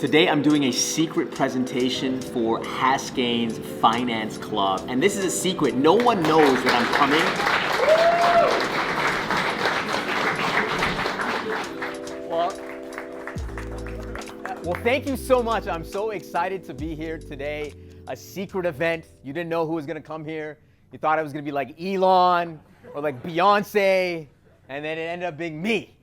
Today I'm doing a secret presentation for Haskayne Finance Club. And this is a secret. No one knows that I'm coming. Well, thank you so much. I'm so excited to be here today. A secret event. You didn't know who was going to come here. You thought it was going to be like Elon or like Beyonce, and then it ended up being me.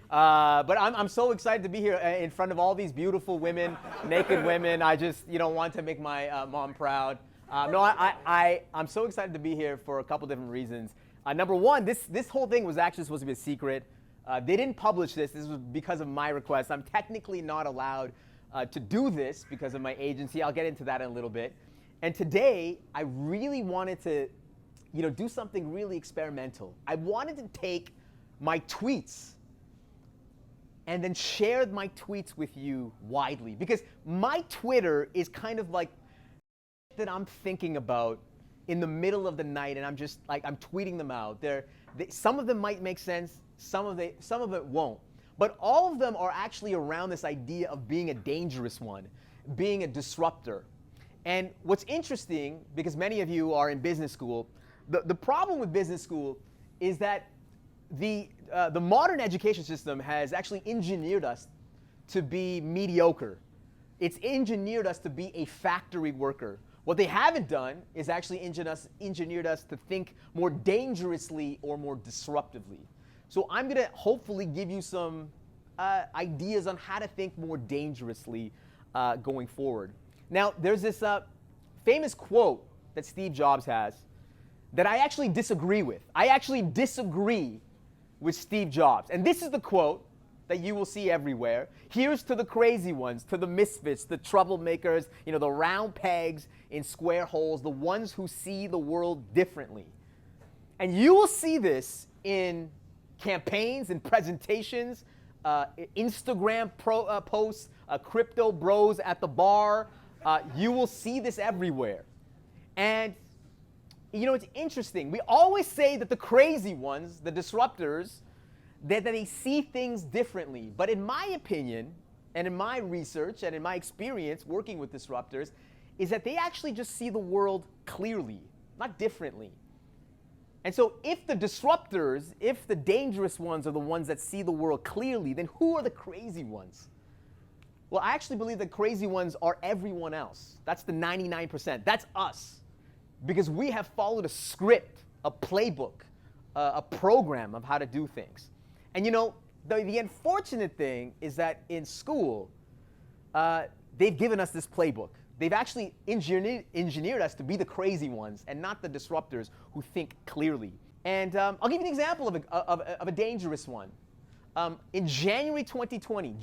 But I'm so excited to be here in front of all these beautiful women, naked women. I just, want to make my mom proud. I'm so excited to be here for a couple different reasons. Number one, this whole thing was actually supposed to be a secret. They didn't publish this. This was because of my request. I'm technically not allowed to do this because of my agency. I'll get into that in a little bit. And today, I really wanted to, do something really experimental. I wanted to take my tweets and then share my tweets with you widely. Because my Twitter is kind of like that I'm thinking about in the middle of the night, and I'm just like, I'm tweeting them out. Some of them might make sense, some of it won't. But all of them are actually around this idea of being a dangerous one, being a disruptor. And what's interesting, because many of you are in business school, the problem with business school is that the modern education system has actually engineered us to be mediocre. It's engineered us to be a factory worker. What they haven't done is actually engineered us to think more dangerously or more disruptively. So I'm going to hopefully give you some ideas on how to think more dangerously going forward. Now, there's this famous quote that Steve Jobs has that I actually disagree with. I actually disagree with Steve Jobs. And this is the quote that you will see everywhere. Here's to the crazy ones, to the misfits, the troublemakers, the round pegs in square holes, the ones who see the world differently. And you will see this in campaigns and presentations, Instagram posts, crypto bros at the bar. You will see this everywhere. And it's interesting. We always say that the crazy ones, the disruptors, that they see things differently. But in my opinion, and in my research, and in my experience working with disruptors, is that they actually just see the world clearly, not differently. And so if the disruptors, if the dangerous ones are the ones that see the world clearly, then who are the crazy ones? Well, I actually believe the crazy ones are everyone else. That's the 99%. That's us. Because we have followed a script, a playbook, a program of how to do things. And the unfortunate thing is that in school, they've given us this playbook. They've actually engineered us to be the crazy ones and not the disruptors who think clearly. And I'll give you an example of a dangerous one. In January 2020,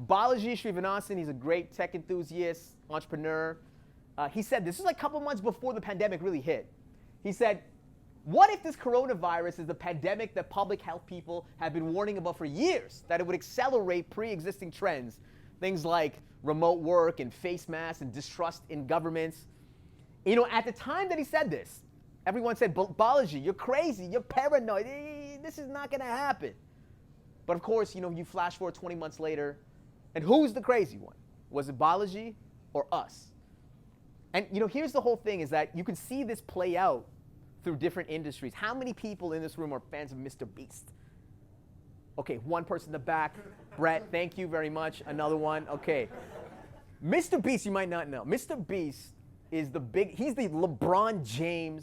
Balaji Srinivasan, he's a great tech enthusiast, entrepreneur. He said, this is like a couple months before the pandemic really hit. He said, what if this coronavirus is the pandemic that public health people have been warning about for years, that it would accelerate pre-existing trends, things like remote work and face masks and distrust in governments. At the time that he said this, everyone said, Balaji, you're crazy, you're paranoid, this is not going to happen. But of course, you flash forward 20 months later, and who's the crazy one? Was it Balaji or us? And here's the whole thing, is that you can see this play out through different industries. How many people in this room are fans of Mr. Beast? Okay, one person in the back. Brett, thank you very much. Another one. Okay. Mr. Beast, you might not know. Mr. Beast is he's the LeBron James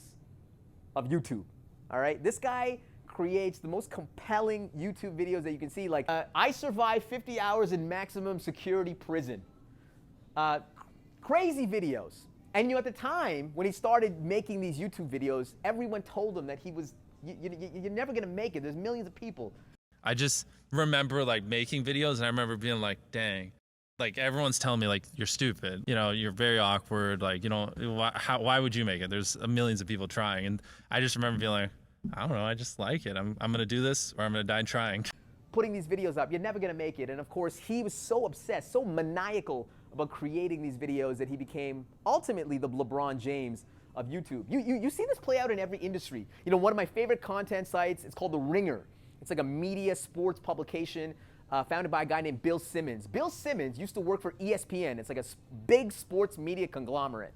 of YouTube. All right? This guy creates the most compelling YouTube videos that you can see. Like, I survived 50 hours in maximum security prison. Crazy videos. And at the time, when he started making these YouTube videos, everyone told him that you're never going to make it. There's millions of people. I just remember making videos, and I remember being like, dang, everyone's telling me you're stupid. You're very awkward. Why would you make it? There's millions of people trying. And I just remember being like, I don't know, I just like it. I'm going to do this, or I'm going to die trying. Putting these videos up, you're never going to make it. And of course, he was so obsessed, so maniacal about creating these videos that he became ultimately the LeBron James of YouTube. You see this play out in every industry. One of my favorite content sites, it's called The Ringer. It's like a media sports publication. founded by a guy named Bill Simmons. Bill Simmons used to work for ESPN. It's like a big sports media conglomerate.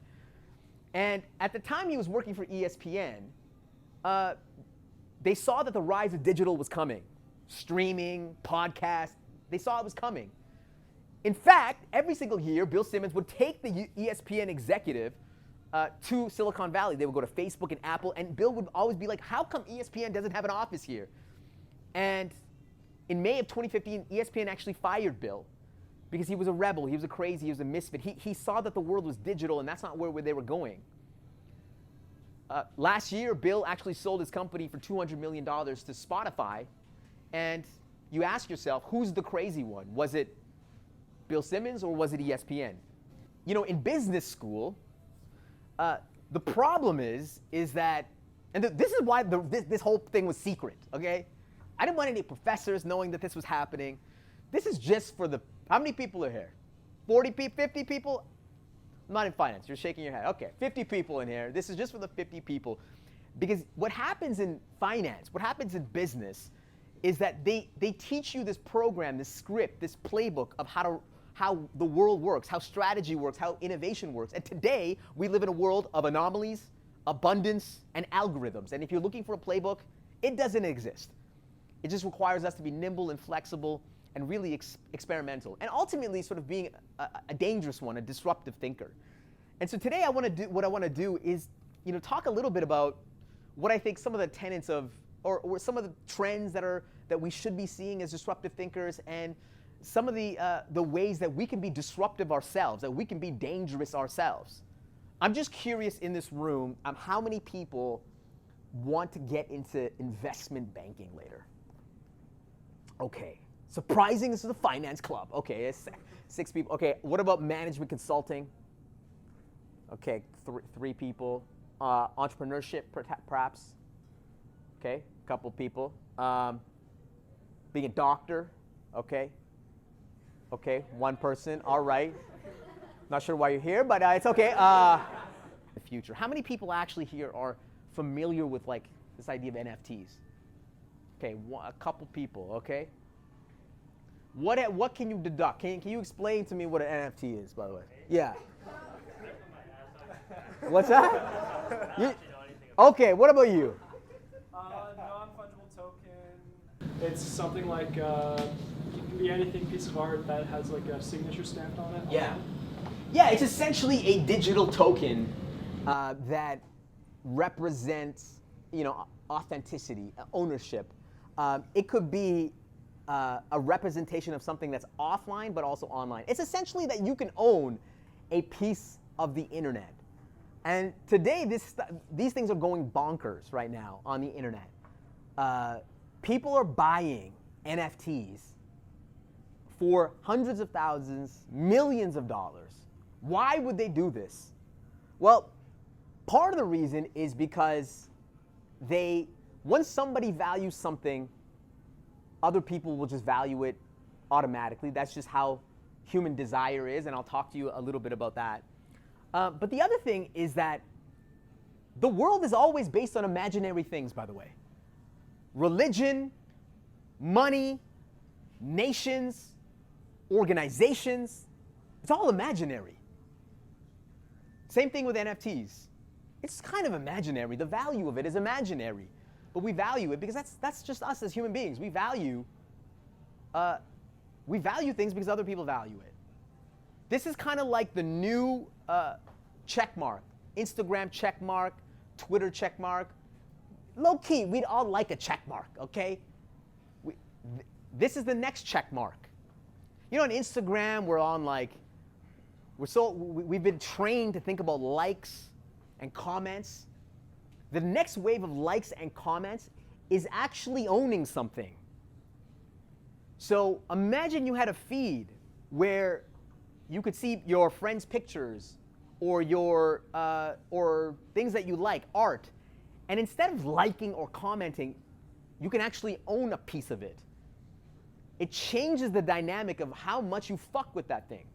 And at the time he was working for ESPN, they saw that the rise of digital was coming. Streaming, podcasts, they saw it was coming. In fact, every single year, Bill Simmons would take the ESPN executive to Silicon Valley. They would go to Facebook and Apple, and Bill would always be like, how come ESPN doesn't have an office here? And in May of 2015, ESPN actually fired Bill because he was a rebel, he was a crazy, he was a misfit. He saw that the world was digital, and that's not where they were going. Last year, Bill actually sold his company for $200 million to Spotify, and you ask yourself, who's the crazy one? Was it Bill Simmons or was it ESPN? You know, in business school, the problem is that, and this is why this whole thing was secret, okay? I didn't want any professors knowing that this was happening. This is just for how many people are here? 40 people, 50 people? I'm not in finance, you're shaking your head. Okay, 50 people in here. This is just for the 50 people. Because what happens in finance, what happens in business, is that they teach you this program, this script, this playbook of how the world works, how strategy works, how innovation works. And today, we live in a world of anomalies, abundance, and algorithms. And if you're looking for a playbook, it doesn't exist. It just requires us to be nimble and flexible and really experimental. And ultimately, sort of being a dangerous one, a disruptive thinker. And so today, what I want to do is, talk a little bit about what I think some of the tenets of, or some of the trends that we should be seeing as disruptive thinkers, and some of the ways that we can be disruptive ourselves, that we can be dangerous ourselves. I'm just curious in this room, how many people want to get into investment banking later? Okay, surprising, this is a finance club. Okay, it's 6 people. Okay, what about management consulting? Okay, 3 people. Entrepreneurship, perhaps? Okay, a couple people. Being a doctor, okay. Okay, 1 person, all right. Not sure why you're here, but it's okay. The future. How many people actually here are familiar with this idea of NFTs? Okay, a couple people, okay. What can you deduct? Can you explain to me what an NFT is, by the way? Yeah. What's that? Okay, what about you? Non-fungible token. It's something like it can be anything, piece of art that has like a signature stamped on it. Yeah. Yeah, it's essentially a digital token that represents, authenticity, ownership. It could be a representation of something that's offline but also online. It's essentially that you can own a piece of the internet. And today, these things are going bonkers right now on the internet. People are buying NFTs for hundreds of thousands, millions of dollars. Why would they do this? Well, part of the reason is because once somebody values something, other people will just value it automatically. That's just how human desire is, and I'll talk to you a little bit about that. But the other thing is that the world is always based on imaginary things, by the way. Religion, money, nations, organizations, it's all imaginary. Same thing with NFTs. It's kind of imaginary. The value of it is imaginary. But we value it because that's just us as human beings. We value things because other people value it. This is kind of like the new check mark. Instagram check mark, Twitter check mark. Low key, we'd all like a check mark, okay? This is the next check mark. On Instagram, we've been trained to think about likes and comments. The next wave of likes and comments is actually owning something. So imagine you had a feed where you could see your friends' pictures or or things that you like, art, and instead of liking or commenting, you can actually own a piece of it. It changes the dynamic of how much you fuck with that thing.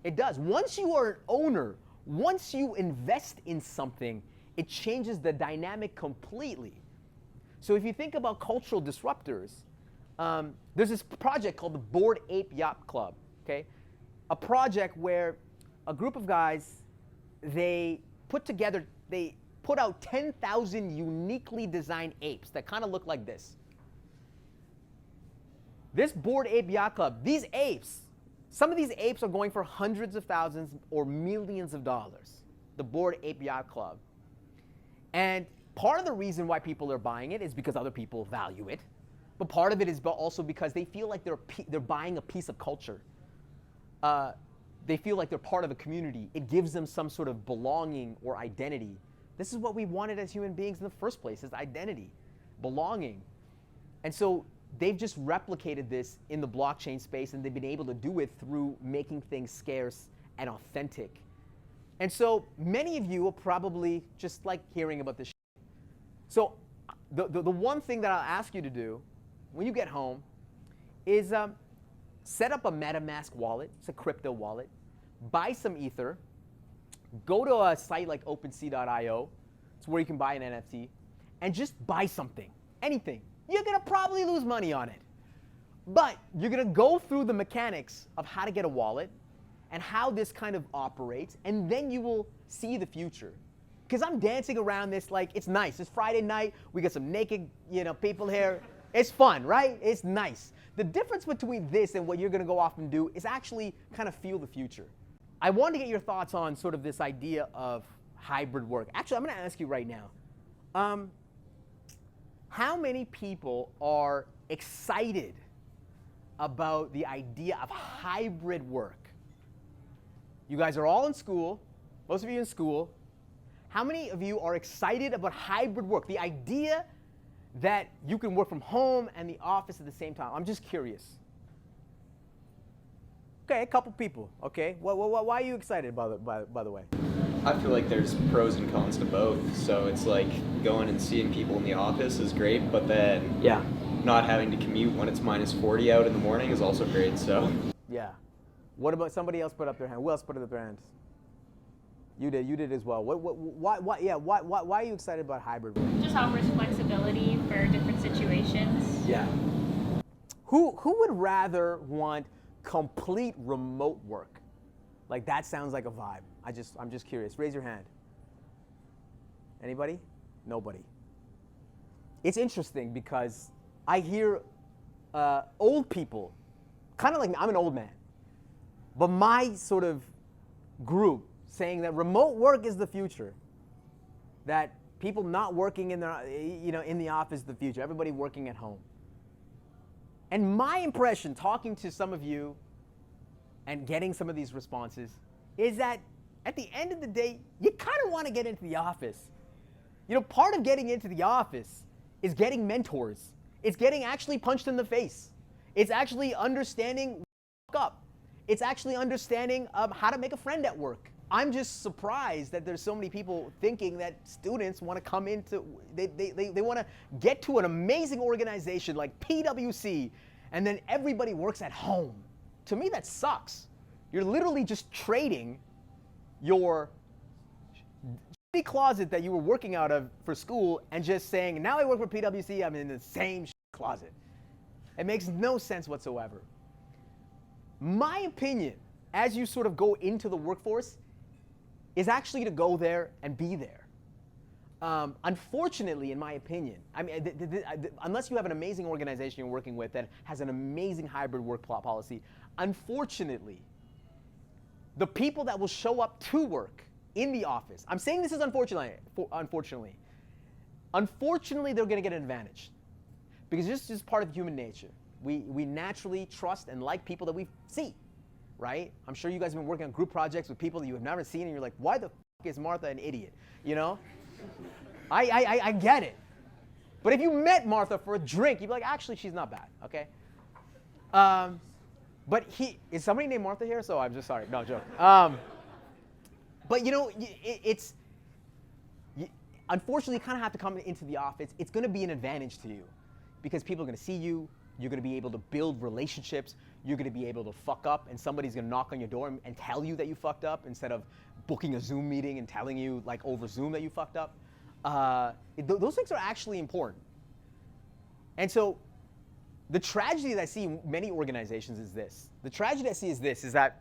It does. Once you are an owner, once you invest in something, it changes the dynamic completely. So if you think about cultural disruptors, there's this project called the Bored Ape Yacht Club, okay? A project where a group of guys, they put out 10,000 uniquely designed apes that kind of look like this. This Bored Ape Yacht Club, these apes, some of these apes are going for hundreds of thousands or millions of dollars. The Bored Ape Yacht Club. And part of the reason why people are buying it is because other people value it. But part of it is also because they feel like they're buying a piece of culture. They feel like they're part of a community. It gives them some sort of belonging or identity. This is what we wanted as human beings in the first place, is identity, belonging. And so they've just replicated this in the blockchain space, and they've been able to do it through making things scarce and authentic. And so many of you will probably just like hearing about this shit. So the one thing that I'll ask you to do when you get home is set up a MetaMask wallet. It's a crypto wallet. Buy some Ether. Go to a site like OpenSea.io. It's where you can buy an NFT. And just buy something, anything. You're going to probably lose money on it. But you're going to go through the mechanics of how to get a wallet and how this kind of operates, and then you will see the future. Because I'm dancing around this like it's nice. It's Friday night. We got some naked, people here. It's fun, right? It's nice. The difference between this and what you're going to go off and do is actually kind of feel the future. I want to get your thoughts on sort of this idea of hybrid work. Actually, I'm going to ask you right now. How many people are excited about the idea of hybrid work? You guys are all in school, most of you in school. How many of you are excited about hybrid work? The idea that you can work from home and the office at the same time. I'm just curious. Okay, a couple people. Okay, why are you excited by the way? I feel like there's pros and cons to both. So it's like going and seeing people in the office is great, but then not having to commute when it's minus 40 out in the morning is also great. So yeah. What about somebody else put up their hand? Who else put up their hands? You did as well. Why are you excited about hybrid work? Just offers flexibility for different situations. Yeah. Who would rather want complete remote work? Like that sounds like a vibe. I'm just curious. Raise your hand. Anybody? Nobody. It's interesting because I hear old people, kind of like me, I'm an old man, but my sort of group saying that remote work is the future, that people not working in their, in the office is the future, everybody working at home. And my impression, talking to some of you and getting some of these responses, is that at the end of the day, you kind of want to get into the office. Part of getting into the office is getting mentors. It's getting actually punched in the face. It's actually understanding up. It's actually understanding how to make a friend at work. I'm just surprised that there's so many people thinking that students want to come into, they want to get to an amazing organization like PwC, and then everybody works at home. To me, that sucks. You're literally just trading your shitty closet that you were working out of for school and just saying, now I work for PwC, I'm in the same closet. It makes no sense whatsoever. My opinion, as you sort of go into the workforce, is actually to go there and be there. Unfortunately, in my opinion, unless you have an amazing organization you're working with that has an amazing hybrid work policy, unfortunately, the people that will show up to work in the office, I'm saying this is unfortunately, they're going to get an advantage. Because this is part of human nature. We naturally trust and like people that we see, right? I'm sure you guys have been working on group projects with people that you have never seen, and you're like, why the f is Martha an idiot? I get it. But if you met Martha for a drink, you'd be like, actually, she's not bad, okay? But is somebody named Martha here? So I'm just sorry, no joke. But unfortunately, you kind of have to come into the office. It's going to be an advantage to you because people are going to see you. You're going to be able to build relationships. You're going to be able to fuck up, and somebody's going to knock on your door and tell you that you fucked up instead of booking a Zoom meeting and telling you like over Zoom that you fucked up. Those things are actually important. And so the tragedy that I see in many organizations is this. The tragedy I see is this, is that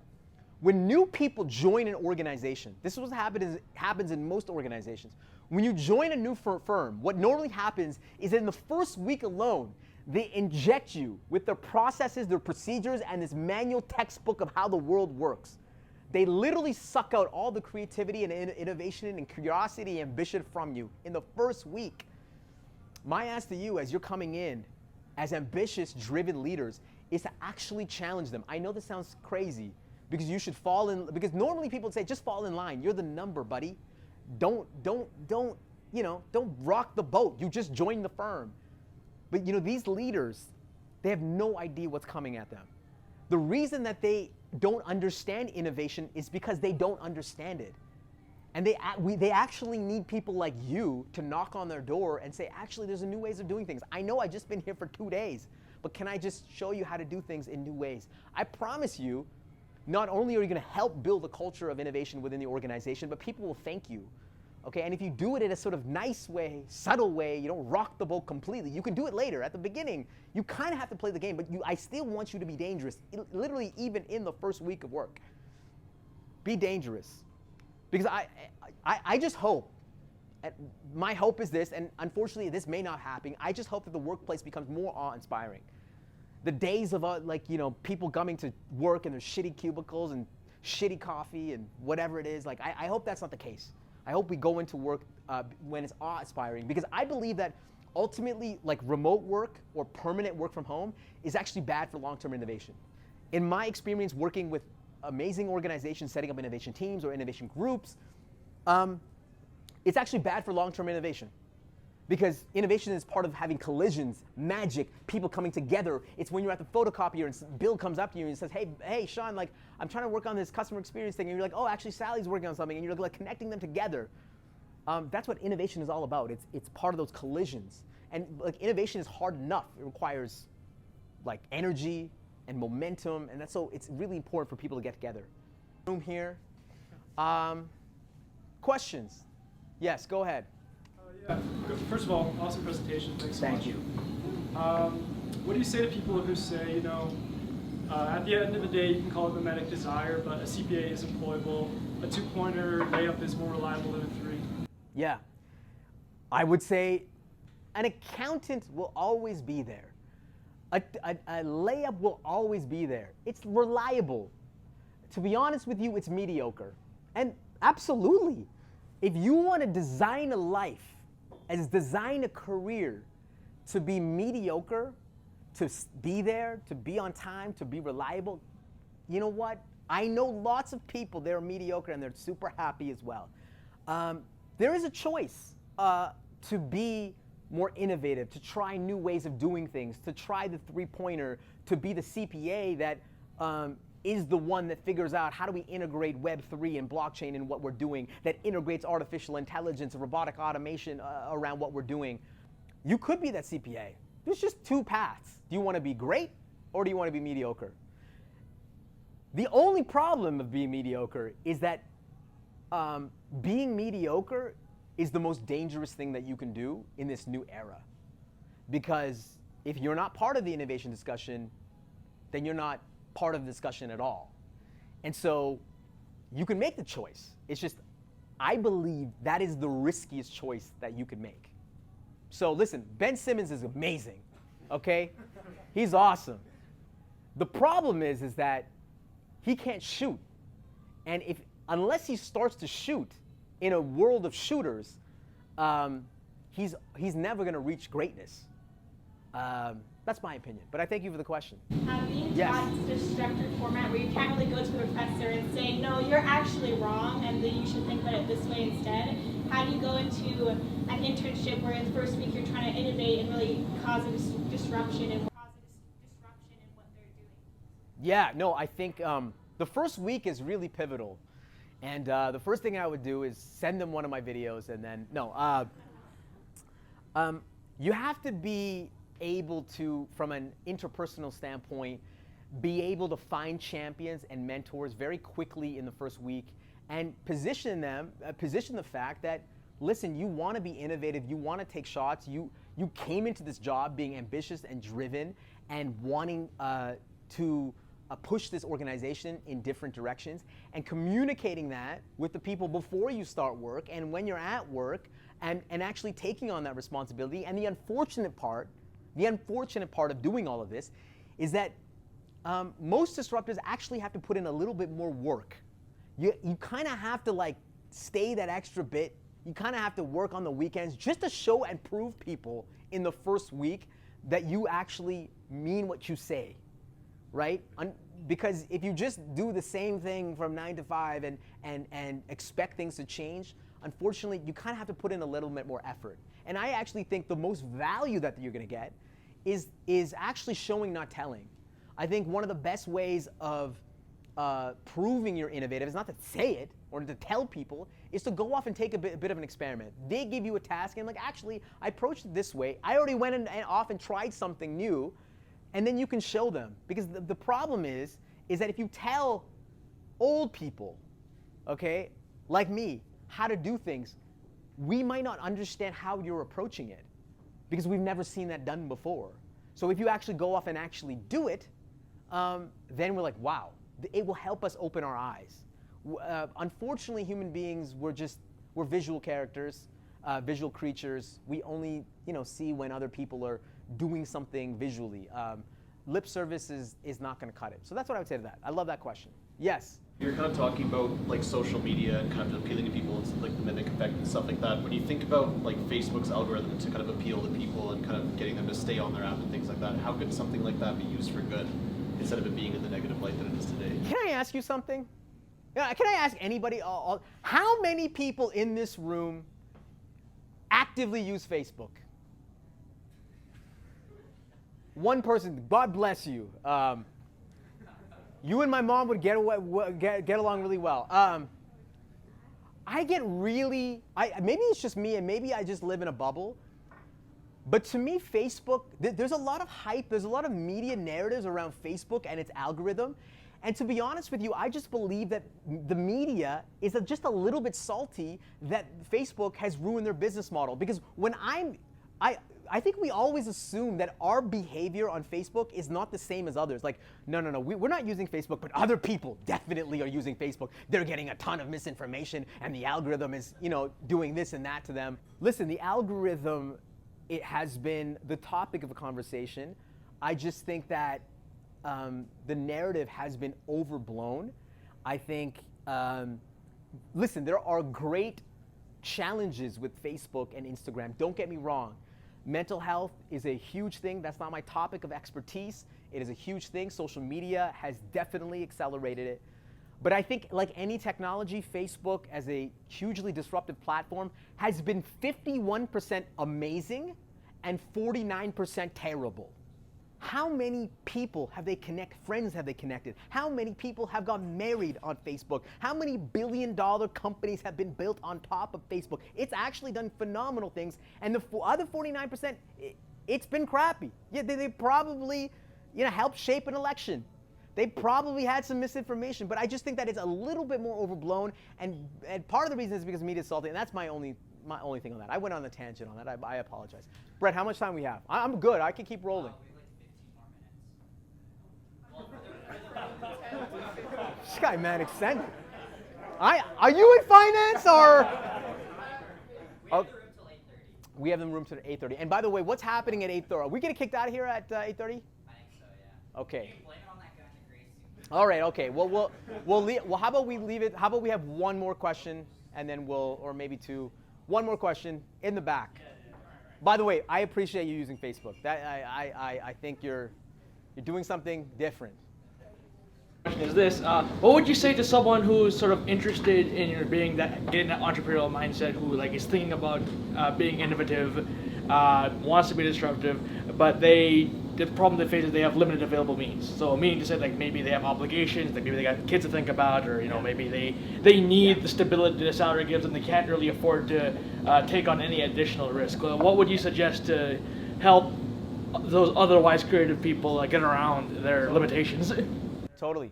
when new people join an organization, this is what happens in most organizations. When you join a new firm, what normally happens is that in the first week alone, they inject you with their processes, their procedures, and this manual textbook of how the world works. They literally suck out all the creativity and innovation and curiosity and ambition from you in the first week. My ask to you as you're coming in as ambitious, driven leaders is to actually challenge them. I know this sounds crazy because you should fall in, because normally people would say, just fall in line. You're the number, buddy. Don't rock the boat. You just joined the firm. But these leaders, they have no idea what's coming at them. The reason that they don't understand innovation is because they don't understand it. And they actually need people like you to knock on their door and say, actually, there's a new ways of doing things. I know I've just been here for 2 days, but can I just show you how to do things in new ways? I promise you, not only are you going to help build a culture of innovation within the organization, but people will thank you. Okay, and if you do it in a sort of nice way, subtle way, you don't rock the boat completely. You can do it later. At the beginning, you kind of have to play the game, but I still want you to be dangerous, literally even in the first week of work. Be dangerous. Because I just hope, my hope is this, and unfortunately this may not happen, I just hope that the workplace becomes more awe-inspiring. The days of people coming to work in their shitty cubicles and shitty coffee and whatever it is, I hope that's not the case. I hope we go into work when it's awe-inspiring, because I believe that ultimately remote work or permanent work from home is actually bad for long-term innovation. In my experience working with amazing organizations setting up innovation teams or innovation groups, it's actually bad for long-term innovation. Because innovation is part of having collisions, magic, people coming together. It's when you're at the photocopier and Bill comes up to you and says, hey, Shawn, I'm trying to work on this customer experience thing. And you're like, oh, actually, Sally's working on something. And you're connecting them together. That's what innovation is all about. It's part of those collisions. And innovation is hard enough. It requires energy and momentum. And so it's really important for people to get together. Room here. Questions? Yes, go ahead. Yeah. First of all, awesome presentation. Thanks so much. Thank you. What do you say to people who say, at the end of the day, you can call it mimetic desire, but a CPA is employable, a 2-pointer layup is more reliable than a 3? Yeah. I would say an accountant will always be there. A layup will always be there. It's reliable. To be honest with you, it's mediocre. And absolutely, if you want to design a life, as design a career to be mediocre, to be there, to be on time, to be reliable, you know what? I know lots of people that are mediocre and they're super happy as well. There is a choice to be more innovative, to try new ways of doing things, to try the 3-pointer, to be the CPA that is the one that figures out how do we integrate Web3 and blockchain in what we're doing, that integrates artificial intelligence and robotic automation around what we're doing. You could be that CPA. There's just 2 paths. Do you want to be great or do you want to be mediocre? The only problem of being mediocre is that being mediocre is the most dangerous thing that you can do in this new era. Because if you're not part of the innovation discussion, then you're not part of the discussion at all. And so you can make the choice. It's just, I believe that is the riskiest choice that you could make. So listen, Ben Simmons is amazing, okay? He's awesome. The problem is that he can't shoot. And unless he starts to shoot in a world of shooters, he's never gonna reach greatness. That's my opinion, but I thank you for the question. Being taught this structured format where you can't really go to a professor and say, no, you're actually wrong, and then you should think about it this way instead. How do you go into an internship where in the first week you're trying to innovate and really cause a disruption in what they're doing? Yeah, no, I think the first week is really pivotal. And the first thing I would do is send them one of my videos and then, you have to be able to, from an interpersonal standpoint, be able to find champions and mentors very quickly in the first week and position the fact that, listen, you want to be innovative, you want to take shots, you came into this job being ambitious and driven, and wanting to push this organization in different directions, and communicating that with the people before you start work and when you're at work, and actually taking on that responsibility. And the unfortunate part of doing all of this is that most disruptors actually have to put in a little bit more work. You kind of have to like stay that extra bit. You kind of have to work on the weekends just to show and prove people in the first week that you actually mean what you say, right? Because if you just do the same thing from 9 to 5 and expect things to change, unfortunately, you kind of have to put in a little bit more effort. And I actually think the most value that you're going to get is actually showing, not telling. I think one of the best ways of proving you're innovative is not to say it or to tell people, is to go off and take a bit of an experiment. They give you a task and like, actually, I approached it this way. I already went and off and tried something new, and then you can show them. Because the problem is that if you tell old people, okay, like me, how to do things, we might not understand how you're approaching it because we've never seen that done before. So if you actually go off and actually do it, then we're like, wow, it will help us open our eyes. Unfortunately, human beings, we're visual characters, visual creatures. We only see when other people are doing something visually. Lip service is not going to cut it. So that's what I would say to that. I love that question. Yes? You're kind of talking about like social media and kind of appealing to people, and like the mimic effect and stuff like that. When you think about like Facebook's algorithm to kind of appeal to people and kind of getting them to stay on their app and things like that, how could something like that be used for good instead of it being in the negative light that it is today? Can I ask you something? Yeah, can I ask anybody, how many people in this room actively use Facebook? One person, God bless you. You and my mom would get along really well. I get really, maybe it's just me and maybe I just live in a bubble, but to me, Facebook, there's a lot of hype, there's a lot of media narratives around Facebook and its algorithm. And to be honest with you, I just believe that the media is just a little bit salty that Facebook has ruined their business model. Because when I think we always assume that our behavior on Facebook is not the same as others. Like, no, we're not using Facebook, but other people definitely are using Facebook. They're getting a ton of misinformation, and the algorithm is, doing this and that to them. Listen, the algorithm, it has been the topic of a conversation. I just think that the narrative has been overblown. I think, listen, there are great challenges with Facebook and Instagram. Don't get me wrong. Mental health is a huge thing. That's not my topic of expertise. It is a huge thing. Social media has definitely accelerated it. But I think, like any technology, Facebook as a hugely disruptive platform has been 51% amazing and 49% terrible. How many people have they friends have they connected? How many people have gotten married on Facebook? How many billion-dollar companies have been built on top of Facebook? It's actually done phenomenal things. And the other 49%, it's been crappy. Yeah, they probably, helped shape an election. They probably had some misinformation, but I just think that it's a little bit more overblown. And part of the reason is because media is salty, and that's my only thing on that. I went on a tangent on that. I apologize. Brett, how much time we have? I'm good. I can keep rolling. This guy, man, extended. Are you in finance or? We have the room till 8:30. And by the way, what's happening at 8:30? Are we getting kicked out of here at 8:30? I think so, yeah. Okay. Blame it on that guy in the gray suit. All right. Okay. Well, how about we leave it? How about we have one more question, and then or maybe two. One more question in the back. By the way, I appreciate you using Facebook. That I think you're doing something different. Question is this: what would you say to someone who's sort of interested in getting that entrepreneurial mindset, who is thinking about being innovative, wants to be disruptive, but the problem they face is they have limited available means. So meaning to say, maybe they have obligations, maybe they got kids to think about, or maybe they need the stability the salary gives them. They can't really afford to take on any additional risk. What would you suggest to help those otherwise creative people get around their limitations? Totally.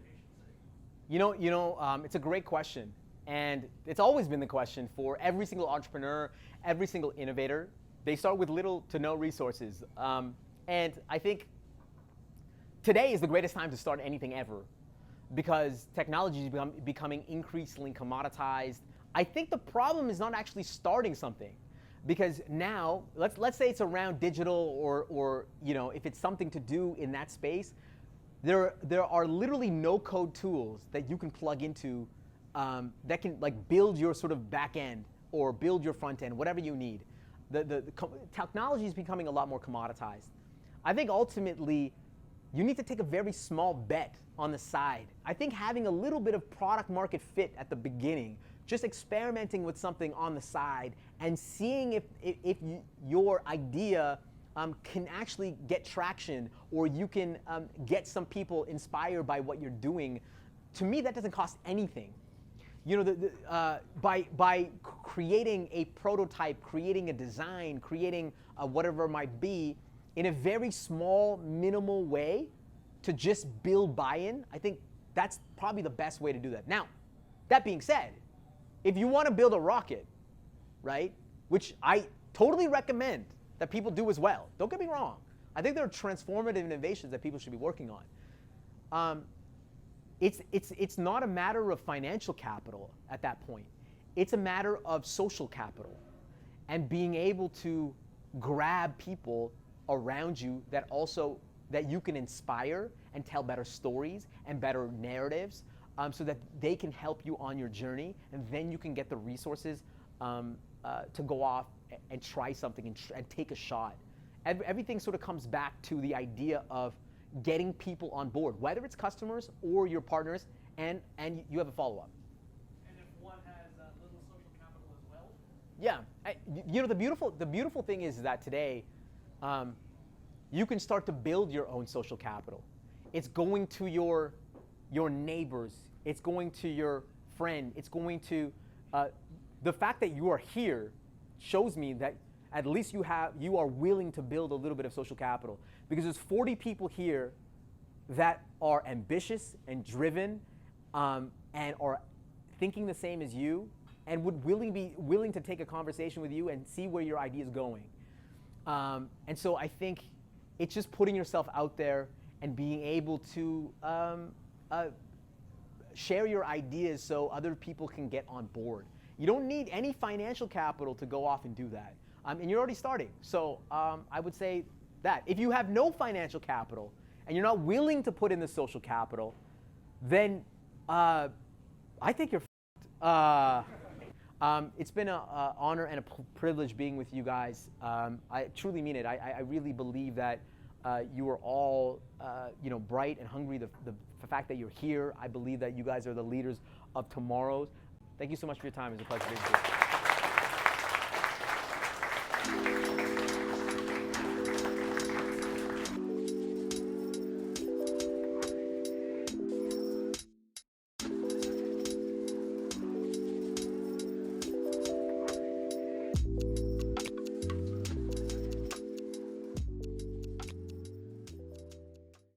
It's a great question. And it's always been the question for every single entrepreneur, every single innovator. They start with little to no resources. And I think today is the greatest time to start anything ever, because technology is becoming increasingly commoditized. I think the problem is not actually starting something, because now, let's say it's around digital, or if it's something to do in that space, there are literally no-code tools that you can plug into that can build your sort of back end or build your front end, whatever you need. The technology is becoming a lot more commoditized. I think ultimately, you need to take a very small bet on the side. I think having a little bit of product market fit at the beginning, just experimenting with something on the side and seeing if your idea can actually get traction, or you can get some people inspired by what you're doing, to me that doesn't cost anything. By creating a prototype, creating a design, creating whatever it might be, in a very small, minimal way to just build buy-in, I think that's probably the best way to do that. Now, that being said, if you want to build a rocket, right, which I totally recommend that people do as well, don't get me wrong. I think there are transformative innovations that people should be working on. It's not a matter of financial capital at that point. It's a matter of social capital and being able to grab people around you that you can inspire and tell better stories and better narratives, so that they can help you on your journey, and then you can get the resources to go off and try something and take a shot. Everything sort of comes back to the idea of getting people on board, whether it's customers or your partners, and you have a follow-up. And if one has little social capital as well? Yeah, the beautiful thing is that today, you can start to build your own social capital. It's going to your neighbors. It's going to your friend. It's going to the fact that you are here shows me that at least you are willing to build a little bit of social capital, because there's 40 people here that are ambitious and driven, and are thinking the same as you, and would be willing to take a conversation with you and see where your idea is going. And so I think it's just putting yourself out there and being able to share your ideas so other people can get on board. You don't need any financial capital to go off and do that. And you're already starting. So I would say that. If you have no financial capital and you're not willing to put in the social capital, then I think you're it's been an honor and a privilege being with you guys. I truly mean it. I really believe that you are all bright and hungry. The fact that you're here, I believe that you guys are the leaders of tomorrow. Thank you so much for your time. It's a pleasure being here.